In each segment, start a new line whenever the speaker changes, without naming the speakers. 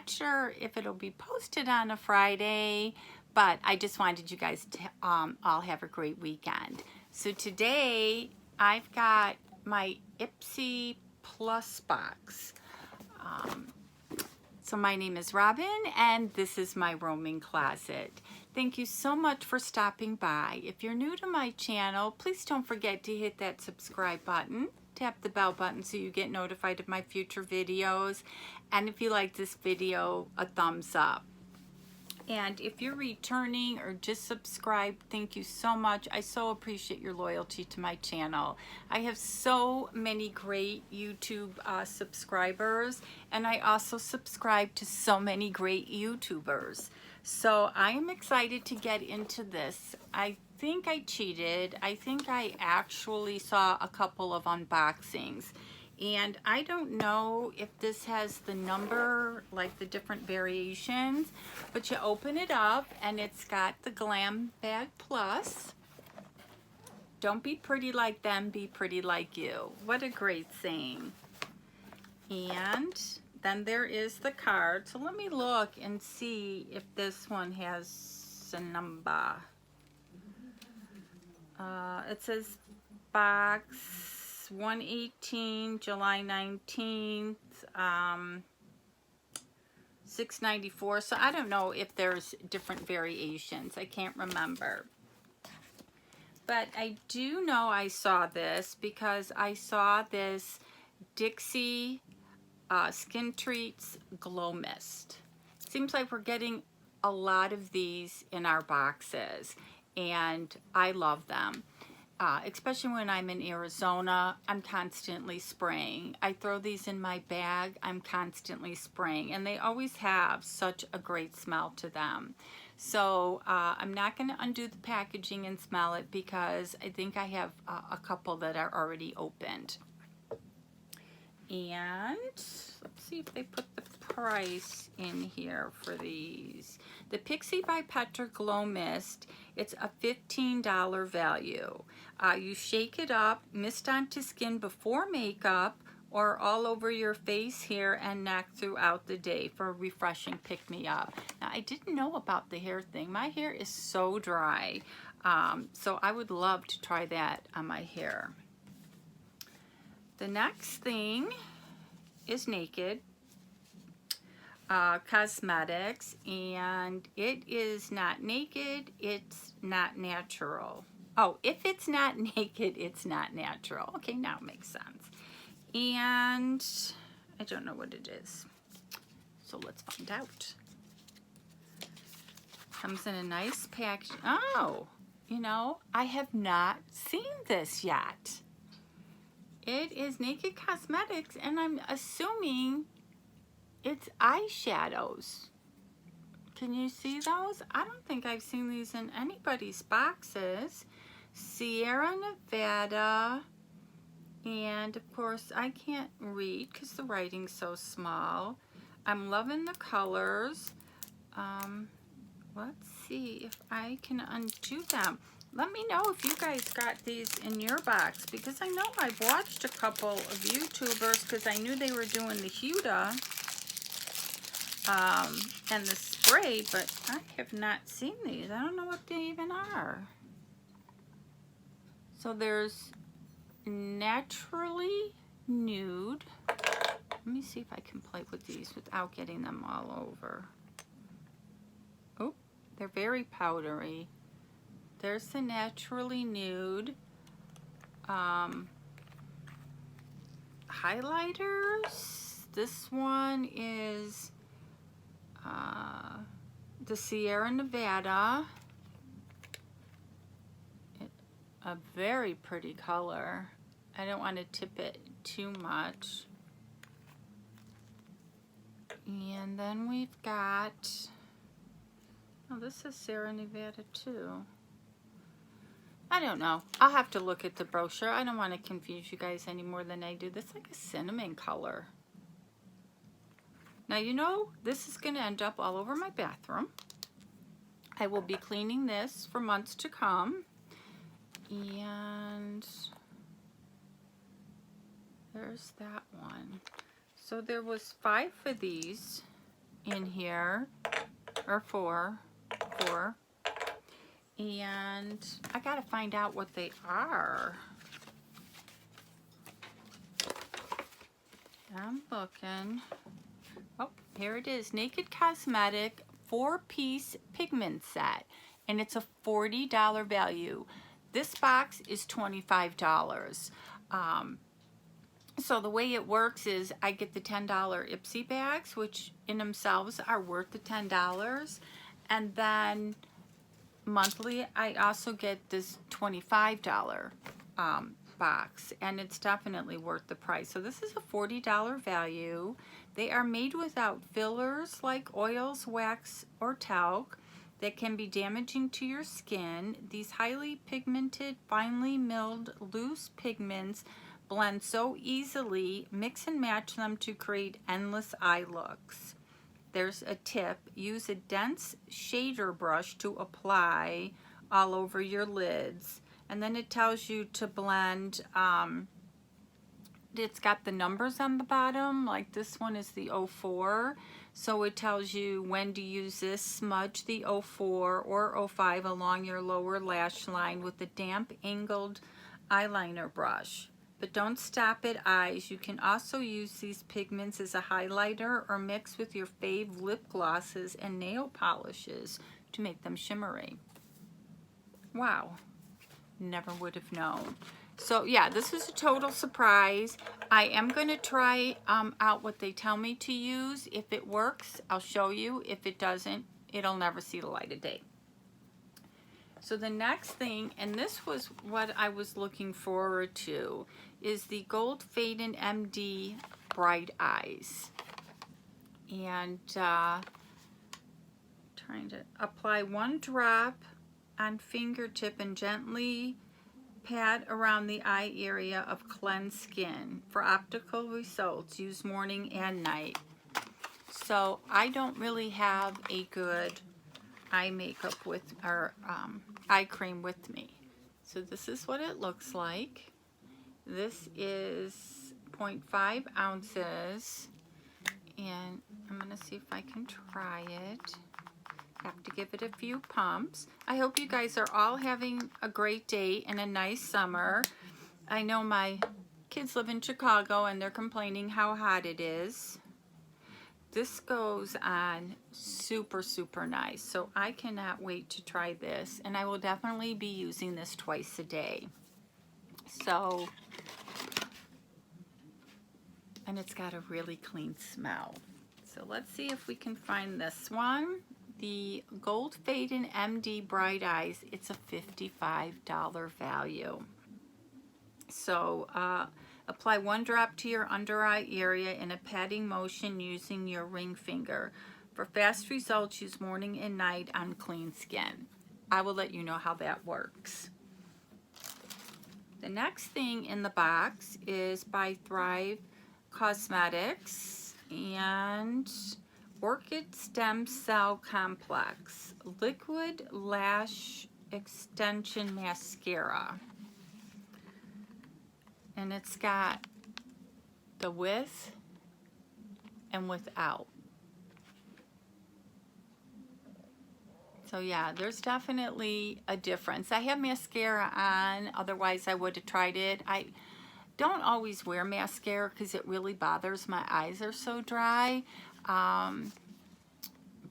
not sure if it'll be posted on a Friday, but I just wanted you guys to all have a great weekend. So today I've got my Ipsy Plus box. So my name is Robyn, and this is my roaming closet. Thank you so much for stopping by. If you're new to my channel, please don't forget to hit that subscribe button. Tap the bell button so you get notified of my future videos. And if you like this video, a thumbs up. And if you're returning or just subscribed, thank you so much. I so appreciate your loyalty to my channel. I have so many great YouTube subscribers, and I also subscribe to so many great YouTubers. So I am excited to get into this. I think I cheated. I think I actually saw a couple of unboxings. And I don't know if this has the number, like the different variations, but you open it up and it's got the Glam Bag Plus. Don't be pretty like them, be pretty like you. What a great saying. And then there is the card. So let me look and see if this one has a number. It says box 118, July 19th, 694. So I don't know if there's different variations. I can't remember. But I do know I saw this because I saw this Dixie Skin Treats Glow Mist. Seems like we're getting a lot of these in our boxes, and I love them. Especially when I'm in Arizona, I'm constantly spraying. I throw these in my bag, I'm constantly spraying, and they always have such a great smell to them. So I'm not going to undo the packaging and smell it because I think I have a couple that are already opened. And let's see if they put the price in here for these. The Pixie by Petra Glow Mist, it's a $15 value. You shake it up, mist onto skin before makeup or all over your face, hair, and neck throughout the day for a refreshing pick-me-up. Now, I didn't know about the hair thing. My hair is so dry, so I would love to try that on my hair. The next thing is Naked Cosmetics, and it is not naked, it's not natural. Oh, if it's not naked, it's not natural. Okay, now it makes sense. And I don't know what it is, so let's find out. Comes in a nice package. Oh, you know, I have not seen this yet. It is Naked Cosmetics, and I'm assuming it's eyeshadows. Can you see those? I don't think I've seen these in anybody's boxes. Sierra Nevada, and of course I can't read because the writing's so small. I'm loving the colors. Let's see if I can undo them. Let me know if you guys got these in your box, because I know I've watched a couple of YouTubers because I knew they were doing the Huda and the spray, but I have not seen these. I don't know what they even are. So there's Naturally Nude. Let me see if I can play with these without getting them all over. Oh, they're very powdery. There's the Naturally Nude highlighters. This one is the Sierra Nevada. A very pretty color. I don't want to tip it too much. And then we've got, oh, this is Sierra Nevada too. I don't know. I'll have to look at the brochure. I don't want to confuse you guys any more than I do. This is like a cinnamon color. Now, you know, this is going to end up all over my bathroom. I will be cleaning this for months to come. And there's that one. So there was 5 of these in here, or four. And I gotta find out what they are. I'm looking. Oh, here it is. Naked Cosmetic 4-piece pigment set. And it's a $40 value. This box is $25. So the way it works is I get the $10 Ipsy bags, which in themselves are worth the $10. And then monthly, I also get this $25 box, and it's definitely worth the price. So this is a $40 value. They are made without fillers like oils, wax, or talc that can be damaging to your skin. These highly pigmented, finely milled, loose pigments blend so easily. Mix and match them to create endless eye looks. There's a tip. Use a dense shader brush to apply all over your lids. And then it tells you to blend. It's got the numbers on the bottom. Like this one is the 04. So it tells you when to use this. Smudge the 04 or 05 along your lower lash line with a damp angled eyeliner brush. But don't stop at eyes. You can also use these pigments as a highlighter or mix with your fave lip glosses and nail polishes to make them shimmery. Wow, never would have known. So yeah, this is a total surprise. I am going to try out what they tell me to use. If it works, I'll show you. If it doesn't, it'll never see the light of day. So the next thing, and this was what I was looking forward to, is the Gold Faded MD Bright Eyes. And trying to apply 1 drop on fingertip and gently pat around the eye area of cleansed skin. For optical results, use morning and night. So I don't really have a good eye makeup with, or eye cream with me. So this is what it looks like. This is 0.5 ounces, and I'm gonna see if I can try it. Have to give it a few pumps. I hope you guys are all having a great day and a nice summer. I know my kids live in Chicago and they're complaining how hot it is. This goes on super, super nice. So I cannot wait to try this, and I will definitely be using this twice a day. So, and it's got a really clean smell. So let's see if we can find this one. The Gold Faded MD Bright Eyes. It's a $55 value. So apply 1 drop to your under eye area in a patting motion using your ring finger. For fast results, use morning and night on clean skin. I will let you know how that works. The next thing in the box is by Thrive Cosmetics and Orchid Stem Cell Complex Liquid Lash Extension Mascara. And it's got the with and without. So yeah, there's definitely a difference. I have mascara on, otherwise I would have tried it. I don't always wear mascara because it really bothers my eyes, are so dry.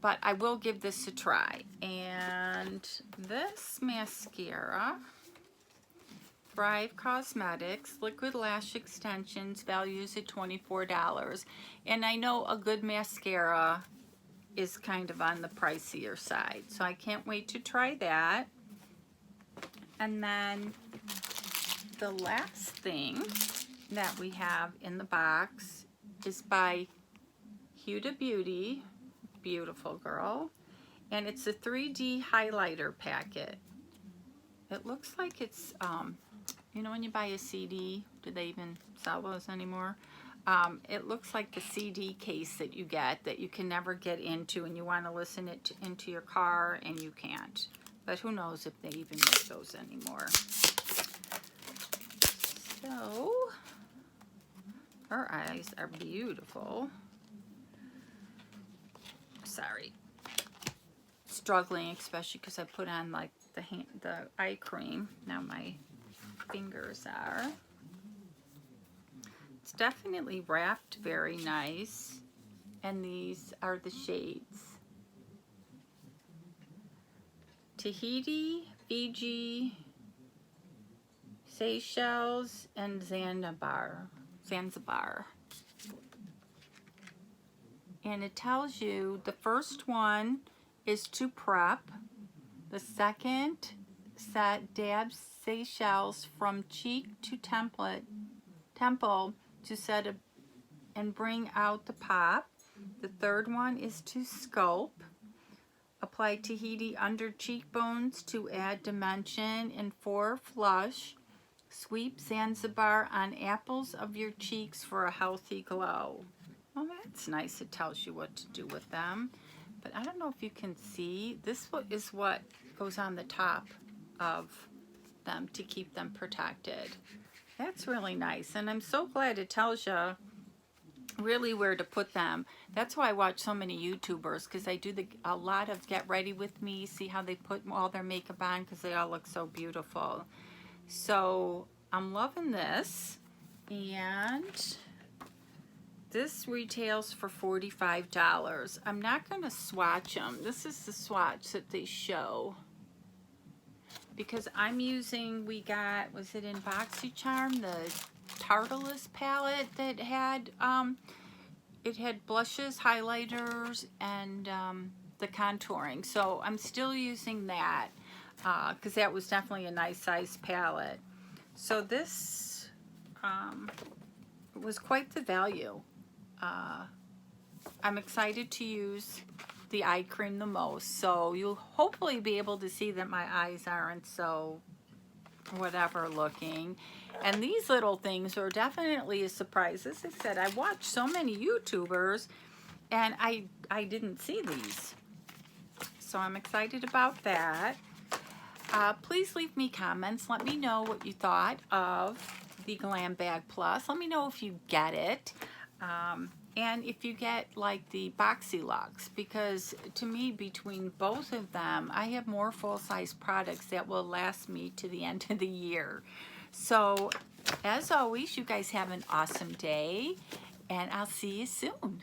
But I will give this a try. And this mascara, Thrive Cosmetics Liquid Lash Extensions, values at $24. And I know a good mascara is kind of on the pricier side. So I can't wait to try that. And then the last thing that we have in the box is by Huda Beauty. Beautiful girl. And it's a 3D highlighter packet. It looks like it's, you know when you buy a CD, do they even sell those anymore? It looks like the CD case that you get that you can never get into, and you want to listen it into your car and you can't. But who knows if they even make those anymore. So, her eyes are beautiful. sorry, struggling, especially because I put on like the eye cream. Now my fingers are. It's definitely wrapped very nice, and these are the shades: Tahiti, Fiji, Seychelles, and Zanzibar. And it tells you the first one is to prep. The second set dabs Seychelles from cheek to temple to set a, and bring out the pop. The third one is to sculpt. Apply Tahiti under cheekbones to add dimension. And 4, flush. Sweep Zanzibar on apples of your cheeks for a healthy glow. Well, that's nice. It tells you what to do with them. But I don't know if you can see. This is what goes on the top of them to keep them protected. That's really nice. And I'm so glad it tells you really where to put them. That's why I watch so many YouTubers, because I do a lot of get ready with me, see how they put all their makeup on, because they all look so beautiful. So I'm loving this, and this retails for $45. I'm not going to swatch them. This is the swatch that they show, because I'm using, we got, was it in BoxyCharm, the Tartarus palette that had, it had blushes, highlighters, and the contouring. So I'm still using that, because that was definitely a nice size palette. So this was quite the value. I'm excited to use the eye cream the most, so you'll hopefully be able to see that my eyes aren't so whatever looking. And these little things are definitely a surprise. As I said, I watched so many YouTubers, and I didn't see these, so I'm excited about that. Please leave me comments. Let me know what you thought of the Glam Bag Plus. Let me know if you get it. And if you get like the Boxy Lux, because to me, between both of them, I have more full-size products that will last me to the end of the year. So as always, you guys have an awesome day, and I'll see you soon.